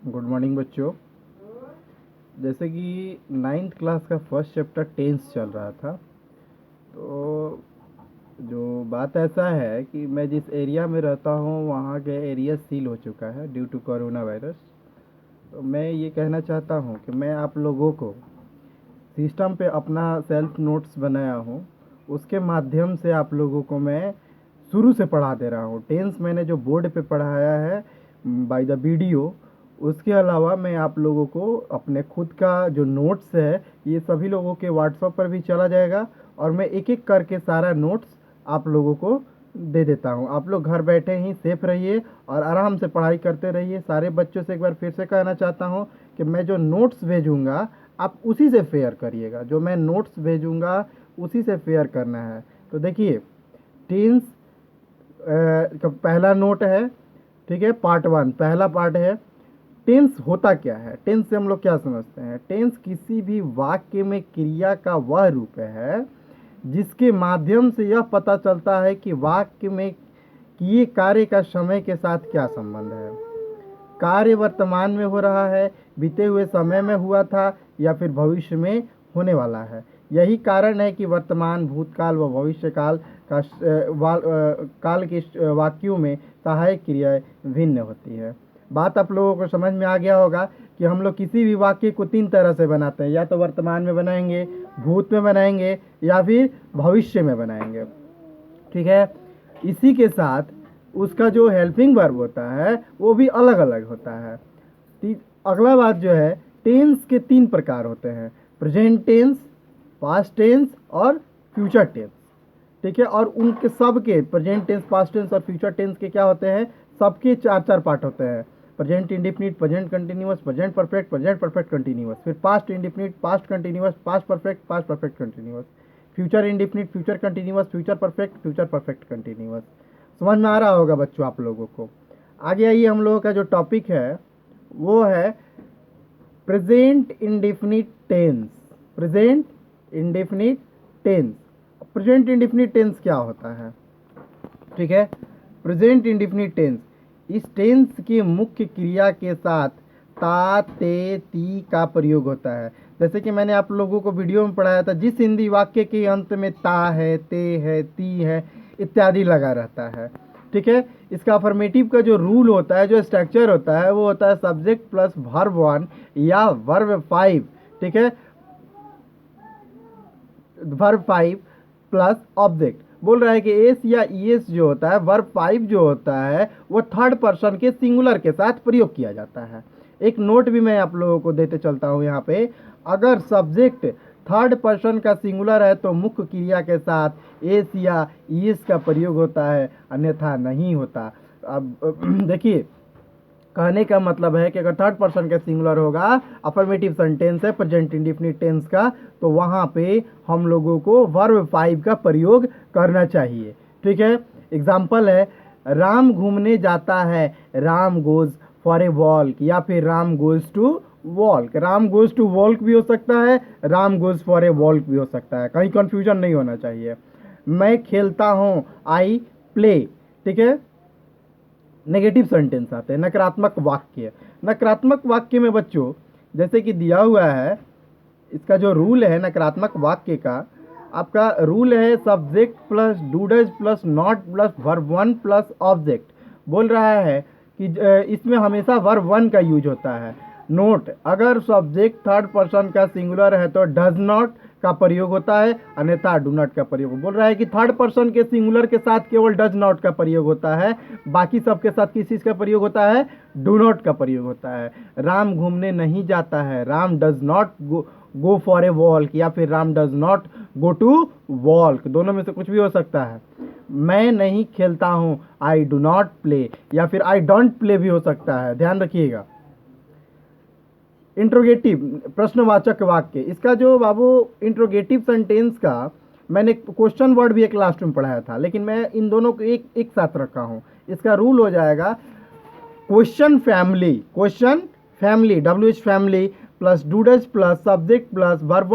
Good morning बच्चों। जैसे कि नाइन्थ क्लास का फर्स्ट चैप्टर टेंस चल रहा था, तो जो बात ऐसा है कि मैं जिस एरिया में रहता हूँ वहाँ के एरिया सील हो चुका है ड्यू टू कोरोना वायरस। तो मैं ये कहना चाहता हूँ कि मैं आप लोगों को सिस्टम पे अपना सेल्फ नोट्स बनाया हूँ, उसके माध्यम से आप लोगों को मैं शुरू से पढ़ा दे रहा हूँ। टेंस मैंने जो बोर्ड पे पढ़ाया है बाय द वीडियो, उसके अलावा मैं आप लोगों को अपने खुद का जो नोट्स है ये सभी लोगों के व्हाट्सएप पर भी चला जाएगा, और मैं एक एक करके सारा नोट्स आप लोगों को दे देता हूँ। आप लोग घर बैठे ही सेफ रहिए और आराम से पढ़ाई करते रहिए। सारे बच्चों से एक बार फिर से कहना चाहता हूँ कि मैं जो नोट्स भेजूँगा आप उसी से फेयर करिएगा। जो मैं नोट्स भेजूँगा उसी से फेयर करना है। तो देखिए, टेंस का पहला नोट है, ठीक है, पार्ट 1 पहला पार्ट है। टेंस होता क्या है? टेंस से हम लोग क्या समझते हैं? टेंस किसी भी वाक्य में क्रिया का वह रूप है जिसके माध्यम से यह पता चलता है कि वाक्य में किए कार्य का समय के साथ क्या संबंध है। कार्य वर्तमान में हो रहा है, बीते हुए समय में हुआ था, या फिर भविष्य में होने वाला है। यही कारण है कि वर्तमान, भूतकाल व भविष्य काल का काल के वाक्यों में सहायक क्रियाएं भिन्न होती है। बात आप लोगों को समझ में आ गया होगा कि हम लोग किसी भी वाक्य को 3 तरह से बनाते हैं, या तो वर्तमान में बनाएंगे, भूत में बनाएंगे, या फिर भविष्य में बनाएंगे। ठीक है, इसी के साथ उसका जो हेल्पिंग वर्ब होता है वो भी अलग अलग होता है। अगला बात जो है, टेंस के 3 प्रकार होते हैं: प्रेजेंट टेंस, पास्ट टेंस और फ्यूचर टेंस। ठीक है, और उनके सबके प्रेजेंट टेंस, पास्ट टेंस और फ्यूचर टेंस के क्या होते हैं, सबके 4 पार्ट होते हैं। Present indefinite, present continuous, present perfect, present perfect continuous, फिर past indefinite, past continuous, past perfect, past perfect continuous, future indefinite, future continuous, future perfect, future perfect continuous. समझ में आ रहा होगा बच्चों आप लोगों को। आगे आइए, हम लोगों का जो टॉपिक है वो है present indefinite tense. Present indefinite tense. Present indefinite tense क्या होता है? ठीक है, प्रेजेंट इंडेफिनिट टेंस, इस टेंस की मुख्य क्रिया के साथ ता, ते, ती का प्रयोग होता है। जैसे कि मैंने आप लोगों को वीडियो में पढ़ाया था, जिस हिंदी वाक्य के अंत में ता है, ते है, ती है इत्यादि लगा रहता है। ठीक है, इसका अफर्मेटिव का जो रूल होता है, जो स्ट्रक्चर होता है, वो होता है सब्जेक्ट प्लस वर्ब 1 या वर्ब 5। ठीक है, वर्ब 5 प्लस ऑब्जेक्ट। बोल रहा है कि एस या ईएस जो होता है, वर्ब 5 जो होता है वो थर्ड पर्सन के सिंगुलर के साथ प्रयोग किया जाता है। एक नोट भी मैं आप लोगों को देते चलता हूँ यहाँ पे, अगर सब्जेक्ट थर्ड पर्सन का सिंगुलर है तो मुख्य क्रिया के साथ एस या ईएस का प्रयोग होता है, अन्यथा नहीं होता। अब देखिए, कहने का मतलब है कि अगर थर्ड पर्सन का सिंगुलर होगा, अफर्मेटिव सेंटेंस है प्रेजेंट इंडेफिनिट टेंस का, तो वहाँ पे हम लोगों को वर्ब 5 का प्रयोग करना चाहिए। ठीक है, एग्जाम्पल है, राम घूमने जाता है, Ram goes for a walk, या फिर Ram goes to walk. Ram goes to walk भी हो सकता है, Ram goes for a walk भी हो सकता है, कहीं कंफ्यूजन नहीं होना चाहिए। मैं खेलता हूँ, आई प्ले। ठीक है, नेगेटिव सेंटेंस आते हैं, नकारात्मक वाक्य। नकारात्मक वाक्य में बच्चों जैसे कि दिया हुआ है, इसका जो रूल है नकारात्मक वाक्य का, आपका रूल है subject plus does plus not plus verb 1 plus object. बोल रहा है कि इसमें हमेशा वर्ब 1 का यूज होता है। नोट, अगर सब्जेक्ट थर्ड पर्सन का सिंगुलर है तो डज नॉट का प्रयोग होता है, अन्यथा डू नॉट का प्रयोग। बोल रहा है कि थर्ड पर्सन के सिंगुलर के साथ केवल डज नॉट का प्रयोग होता है, बाकी सब के साथ किस चीज़ का प्रयोग होता है? डू नॉट का प्रयोग होता है। राम घूमने नहीं जाता है, Ram does not go for a walk, या फिर Ram does not go to walk, दोनों में से कुछ भी हो सकता है। मैं नहीं खेलता हूँ, आई डू नॉट प्ले, या फिर आई डोंट प्ले भी हो सकता है, ध्यान रखिएगा। इंट्रोगेटिव, प्रश्नवाचक वाक्य, इसका जो बाबू इंट्रोगेटिव सेंटेंस का मैंने क्वेश्चन वर्ड भी एक लास्ट में पढ़ाया था, लेकिन मैं इन दोनों को एक साथ रखा हूँ। इसका रूल हो जाएगा question family, question family, WH family plus does plus subject plus verb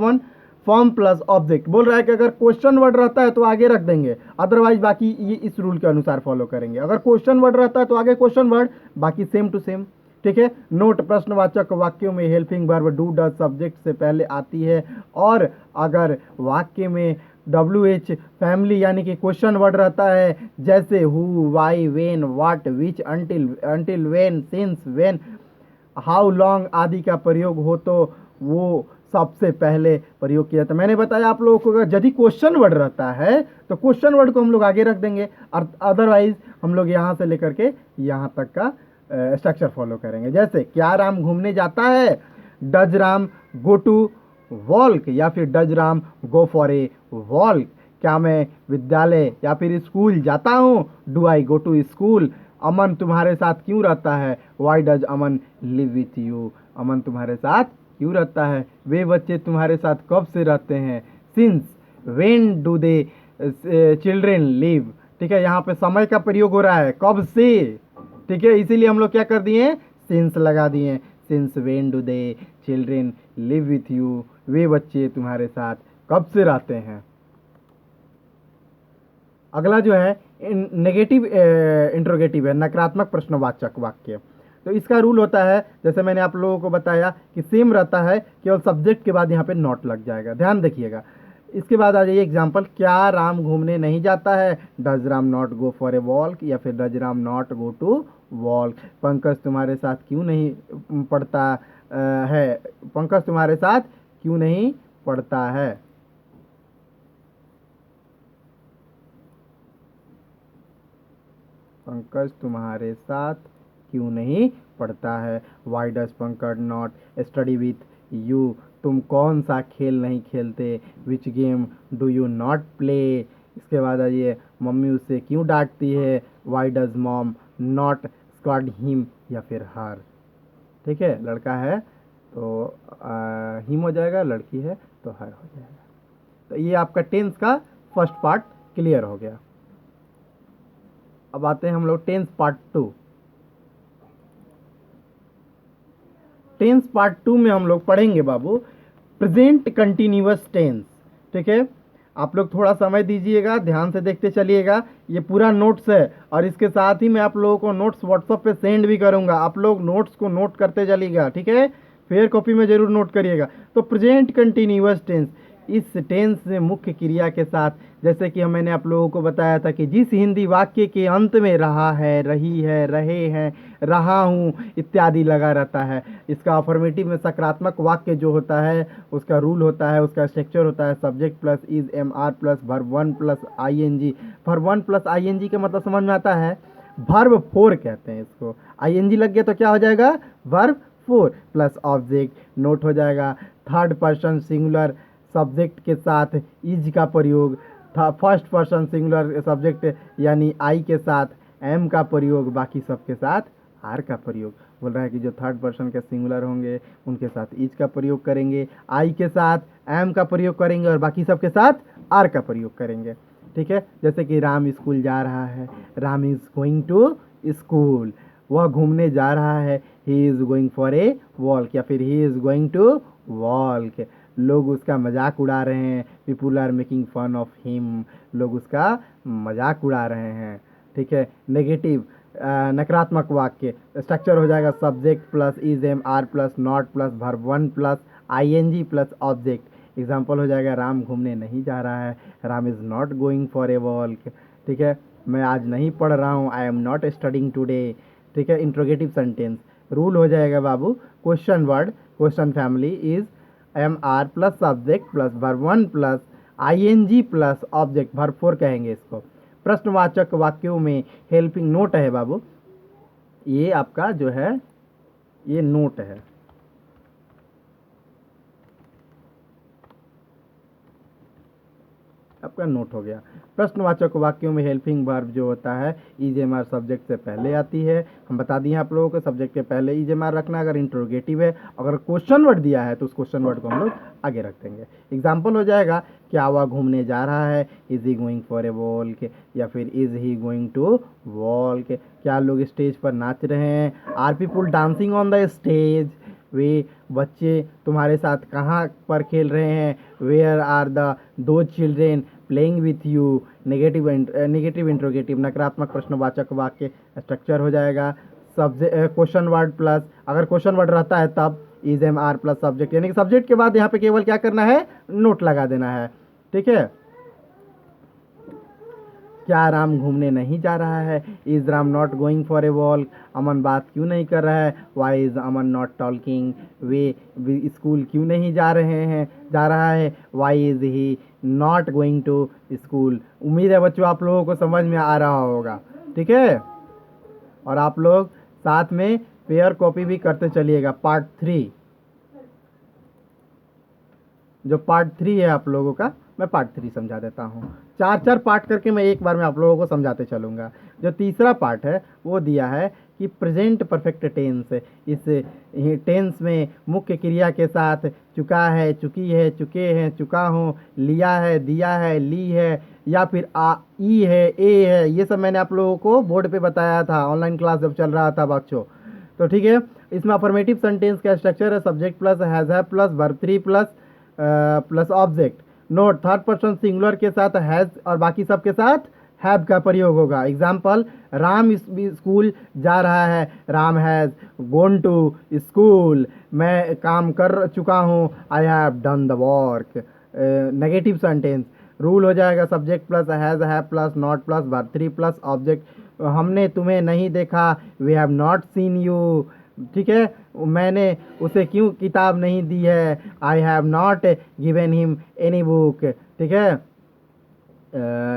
1 form plus object. बोल रहा है कि अगर क्वेश्चन वर्ड रहता है तो आगे रख देंगे, अदरवाइज बाकी ये इस रूल के अनुसार फॉलो करेंगे। अगर क्वेश्चन वर्ड रहता है तो आगे क्वेश्चन वर्ड, बाकी सेम टू सेम। ठीक है। नोट, प्रश्नवाचक वाक्यों में helping verb do does subject से पहले आती है, और अगर वाक्य में WH फैमिली यानी कि क्वेश्चन वर्ड रहता है, जैसे who, why, when, what, which, until, when, since, when, how long आदि का प्रयोग हो तो वो सबसे पहले प्रयोग किया जाता है। मैंने बताया आप लोगों को, यदि क्वेश्चन वर्ड रहता है तो क्वेश्चन वर्ड को हम लोग आगे रख देंगे, और अदरवाइज हम लोग यहाँ से लेकर के यहाँ तक का स्ट्रक्चर फॉलो करेंगे। जैसे क्या राम घूमने जाता है, does Ram go to walk, या फिर does Ram go for a walk. क्या मैं विद्यालय या फिर स्कूल जाता हूँ, do I go to school. Aman तुम्हारे साथ क्यों रहता है, why does Aman live with you. Aman तुम्हारे साथ क्यों रहता है, वे बच्चे तुम्हारे साथ कब से रहते हैं। Since, when do the children live. ठीक है, यहाँ पे समय का प्रयोग हो रहा है, कब से। ठीक है, इसीलिए हम लोग क्या कर दिए, सिंस लगा दिए। Since when do the children live with you, वे बच्चे तुम्हारे साथ कब से रहते हैं। अगला जो है नेगेटिव इंट्रोगेटिव है, नकारात्मक प्रश्नवाचक वाक्य। तो इसका रूल होता है, जैसे मैंने आप लोगों को बताया कि सेम रहता है, केवल सब्जेक्ट के बाद यहाँ पे नॉट लग जाएगा, ध्यान देखिएगा। इसके बाद आ जाइए एग्जाम्पल, क्या राम घूमने नहीं जाता है, does Ram not go for a walk, या फिर does Ram not go to walk. Pankaj तुम्हारे साथ क्यों नहीं पढ़ता है, पंकज तुम्हारे साथ क्यों नहीं पढ़ता है। पंकज तुम्हारे साथ क्यों नहीं पढ़ता है। Why does Pankaj not study with you, तुम कौन सा खेल नहीं खेलते। Which game do you not play. इसके बाद आइए, मम्मी उसे क्यों डांटती है, why does mom not squad him, या फिर हर। ठीक है, लड़का है तो हिम हो जाएगा, लड़की है तो हर हो जाएगा। तो ये आपका टेंस का फर्स्ट पार्ट क्लियर हो गया। अब आते हैं हम लोग टेंस पार्ट 2। टेंस पार्ट 2 में हम लोग पढ़ेंगे बाबू प्रेजेंट कंटिन्यूअस टेंस। ठीक है, आप लोग थोड़ा समय दीजिएगा, ध्यान से देखते चलिएगा। ये पूरा नोट्स है, और इसके साथ ही मैं आप लोगों को नोट्स व्हाट्सएप पे सेंड भी करूंगा। आप लोग नोट्स को नोट करते चलिएगा, ठीक है, फेयर कॉपी में जरूर नोट करिएगा। तो प्रेजेंट कंटिन्यूअस टेंस, इस टेंस से मुख्य क्रिया के साथ, जैसे कि मैंने आप लोगों को बताया था कि जिस हिंदी वाक्य के अंत में रहा है, रही है, रहे हैं, रहा हूँ इत्यादि लगा रहता है, इसका अफर्मेटिव में सकारात्मक वाक्य जो होता है उसका रूल होता है, उसका स्ट्रक्चर होता है subject plus is am are plus verb 1 plus I N G. Verb 1 plus I N G का मतलब समझ में आता है, वर्ब 4 कहते हैं इसको। आई एन जी लग गया तो क्या हो जाएगा, वर्ब 4 प्लस ऑब्जेक्ट। नोट हो जाएगा, थर्ड पर्सन सिंगुलर सब्जेक्ट के साथ इज का प्रयोग था, फर्स्ट पर्सन सिंगुलर सब्जेक्ट यानी आई के साथ एम का प्रयोग, बाकी सबके साथ आर का प्रयोग। बोल रहा है कि जो थर्ड पर्सन के सिंगुलर होंगे उनके साथ इज का प्रयोग करेंगे, आई के साथ एम का प्रयोग करेंगे, और बाकी सबके साथ आर का प्रयोग करेंगे। ठीक है, जैसे कि राम स्कूल जा रहा है, Ram is going to school. वह घूमने जा रहा है, he is going for a walk, या फिर he is going to walk. लोग उसका मजाक उड़ा रहे हैं, people are making fun of him, लोग उसका मजाक उड़ा रहे हैं। ठीक है, नेगेटिव नकारात्मक वाक्य, स्ट्रक्चर हो जाएगा subject plus is am are plus not plus verb 1 plus I N G plus object. Example हो जाएगा, राम घूमने नहीं जा रहा है, Ram is not going for a walk. ठीक है, मैं आज नहीं पढ़ रहा हूँ, I am not studying today. ठीक है, इंट्रोगेटिव सेंटेंस रूल हो जाएगा बाबू, question word, question family is am are plus subject plus verb 1 plus I N G plus object, verb 4 कहेंगे इसको। प्रश्नवाचक वाक्यों में हेल्पिंग नोट है बाबू, ये आपका जो है ये नोट है। आपका नोट हो गया। प्रश्नवाचक वाक्यों में हेल्पिंग वर्ब जो होता है इज एम आर सब्जेक्ट से पहले आती है। हम बता दिए आप लोगों को सब्जेक्ट के पहले इज एम आर रखना, अगर इंट्रोगेटिव है। अगर क्वेश्चन वर्ड दिया है तो उस क्वेश्चन वर्ड को हम लोग आगे रख देंगे। एग्जाम्पल हो जाएगा, क्या वह घूमने जा रहा है, is he going for a walk, या फिर is he going to walk. क्या लोग स्टेज पर नाच रहे हैं, are people dancing on the stage. वे बच्चे तुम्हारे साथ कहाँ पर खेल रहे हैं, where are the two children playing with you. Negative interrogative नकारात्मक प्रश्नवाचक वाक्य स्ट्रक्चर हो जाएगा सब्जेक्ट क्वेश्चन वर्ड प्लस, अगर क्वेश्चन वर्ड रहता है तब is am are plus subject, यानी कि सब्जेक्ट के बाद यहाँ पे केवल क्या करना है, नोट लगा देना है। ठीक है, क्या राम घूमने नहीं जा रहा है, is Ram not going for a walk, Aman बात क्यों नहीं कर रहा है, why is Aman not talking, वे स्कूल क्यों नहीं जा रहा है, why is he not going to school. उम्मीद है बच्चों आप लोगों को समझ में आ रहा होगा। ठीक है, और आप लोग साथ में पेयर कॉपी भी करते चलिएगा। पार्ट 3, जो पार्ट 3 है आप लोगों का, मैं पार्ट 3 समझा देता हूँ। 4 पार्ट करके मैं एक बार में आप लोगों को समझाते चलूँगा। जो तीसरा पार्ट है वो दिया है कि प्रेजेंट परफेक्ट टेंस, इस टेंस में मुख्य क्रिया के साथ चुका है, चुकी है, चुके हैं, चुका हूँ, लिया है, दिया है, ली है, या फिर ई है, ए है, ये सब मैंने आप लोगों को बोर्ड पे बताया था ऑनलाइन क्लास जब चल रहा था बच्चों। तो ठीक है, इसमें अफर्मेटिव सेंटेंस का स्ट्रक्चर है subject plus has have plus verb 3 plus object. Note, third person singular के साथ हैज और बाकी सब के साथ हैव का प्रयोग होगा। एग्जाम्पल, राम स्कूल जा रहा है, Ram has gone to school, मैं काम कर चुका हूँ, I have done the work. Negative sentence, rule हो जाएगा subject plus has have plus not plus verb 3 plus object. हमने तुम्हें नहीं देखा, we have not seen you. ठीक है, मैंने उसे क्यों किताब नहीं दी है, I have not given him any book. ठीक है,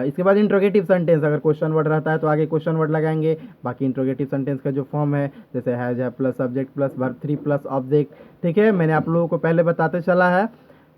इसके बाद इंट्रोगेटिव सेंटेंस, अगर क्वेश्चन वर्ड रहता है तो आगे क्वेश्चन वर्ड लगाएंगे। बाकी इंट्रोगेटिव सेंटेंस का जो फॉर्म है जैसे has have plus subject plus verb 3 plus object. ठीक है, मैंने आप लोगों को पहले बताते चला है।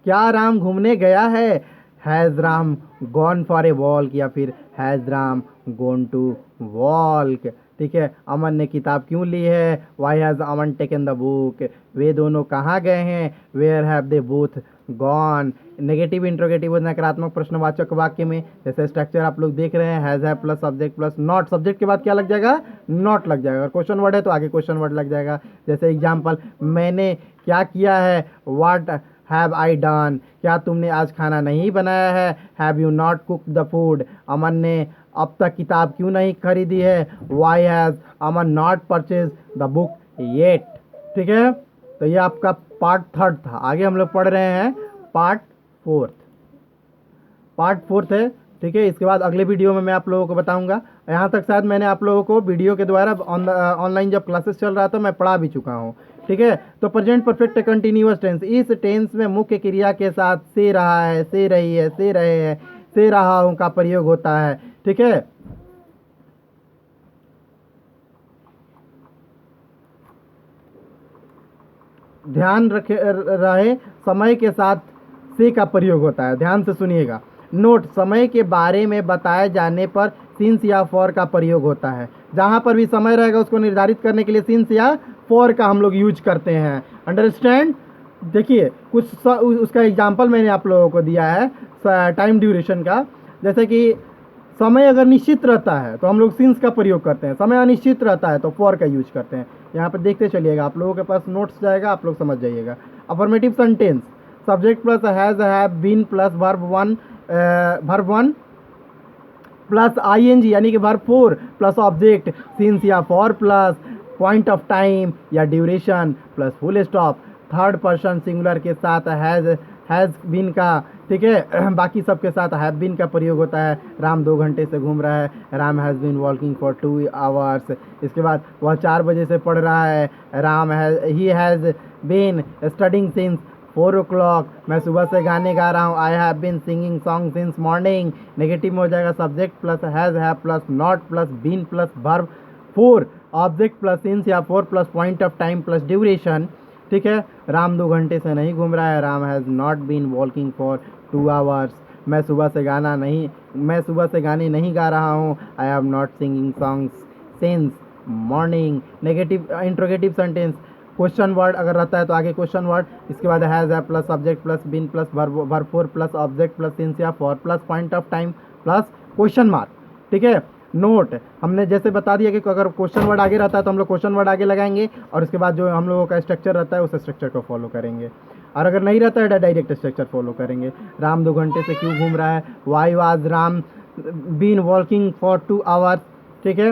क्या राम घूमने गया है, has Ram gone for a walk, या फिर has Ram gone to walk. ठीक है, अमन ने किताब क्यों ली है, why has Aman taken the book. वे दोनों कहाँ गए हैं, where have they both gone. Negative interrogative नकारात्मक प्रश्नवाचक वाक्य में जैसे स्ट्रक्चर आप लोग देख रहे हैं, has have plus subject plus not, subject के बाद क्या लग जाएगा, नॉट लग जाएगा। अगर क्वेश्चन वर्ड है तो आगे क्वेश्चन वर्ड लग जाएगा। जैसे एग्जाम्पल, मैंने क्या किया है, व्हाट हैव आई डन, क्या तुमने आज खाना नहीं बनाया है, have you not cook the food, Aman ने अब तक किताब क्यों नहीं खरीदी है, why has Aman not purchase the book yet. ठीक है, तो ये आपका पार्ट 3 था। आगे हम लोग पढ़ रहे हैं पार्ट 4। पार्ट 4 है। ठीक है, इसके बाद अगले वीडियो में मैं आप लोगों को बताऊंगा। यहाँ तक शायद मैंने आप लोगों को वीडियो के द्वारा ऑनलाइन जब क्लासेस चल रहा था मैं पढ़ा भी चुका हूँ। ठीक है, तो प्रेजेंट परफेक्ट कंटिन्यूअस टेंस, इस टेंस में मुख्य क्रिया के साथ से रहा है, से रही है, से रहे हैं, से रहा हूँ का प्रयोग होता है। ठीक है, ध्यान रखे रहे समय के साथ से का प्रयोग होता है, ध्यान से सुनिएगा। नोट, समय के बारे में बताए जाने पर सिंस या फॉर का प्रयोग होता है। जहाँ पर भी समय रहेगा उसको निर्धारित करने के लिए सिंस या फॉर का हम लोग यूज करते हैं। अंडरस्टैंड। देखिए कुछ उसका एग्जाम्पल मैंने आप लोगों को दिया है टाइम ड्यूरेशन का। जैसे कि समय अगर निश्चित रहता है तो हम लोग सिंस का प्रयोग करते हैं, समय अनिश्चित रहता है तो फॉर का यूज करते हैं। यहाँ पर देखते चलिएगा, आप लोगों के पास नोट्स जाएगा, आप लोग समझ जाइएगा। Affirmative sentence, subject plus has have been plus verb 1 plus ING यानी कि वर्ब 4 प्लस ऑब्जेक्ट सिंस या for plus point of time या duration plus full stop. Third person singular के साथ हैज़ बीन का, ठीक है, बाकी सब के साथ हैव बीन का प्रयोग होता है। राम 2 घंटे से घूम रहा है, Ram has been walking for 2 hours. इसके बाद वह 4 बजे से पढ़ रहा है, Ram he has been studying since 4 o'clock। मैं सुबह से गाने गा रहा हूँ, I have been singing song since morning. Negative में हो जाएगा subject plus has have plus not plus been plus verb 4 object plus since या 4 plus point of time plus duration. ठीक है, राम 2 घंटे से नहीं घूम रहा है, Ram has not been walking for 2 hours. मैं सुबह से गाने नहीं गा रहा हूँ, I have not singing songs since morning. Negative interrogative sentence, question word अगर रहता है तो आगे क्वेश्चन वर्ड, इसके बाद has have plus subject plus been plus verb 4 plus object plus since या for plus point of time plus question mark. ठीक है, नोट, हमने जैसे बता दिया कि अगर क्वेश्चन वर्ड आगे रहता है तो हम लोग क्वेश्चन वर्ड आगे लगाएंगे और उसके बाद जो हम लोगों का स्ट्रक्चर रहता है उस स्ट्रक्चर को फॉलो करेंगे। और अगर नहीं रहता है डायरेक्ट स्ट्रक्चर फॉलो करेंगे। राम 2 घंटे से क्यों घूम रहा है, why was Ram been walking for 2 hours. ठीक है,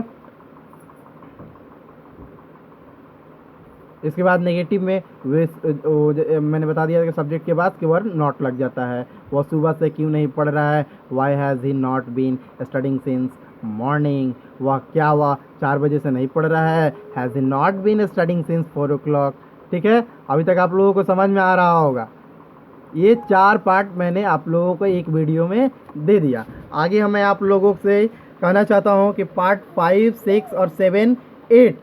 इसके बाद नेगेटिव में मैंने बता दिया कि सब्जेक्ट के बाद कीवर्ड नॉट लग जाता है। वह सुबह से क्यों नहीं पढ़ रहा है, why has he not been studying since morning. वह क्या हुआ 4 बजे से नहीं पढ़ रहा है, has he not been studying since 4 o'clock। ठीक है, अभी तक आप लोगों को समझ में आ रहा होगा। ये 4 पार्ट मैंने आप लोगों को एक वीडियो में दे दिया। आगे मैं आप लोगों से कहना चाहता हूँ कि पार्ट 5, 6 और 7, 8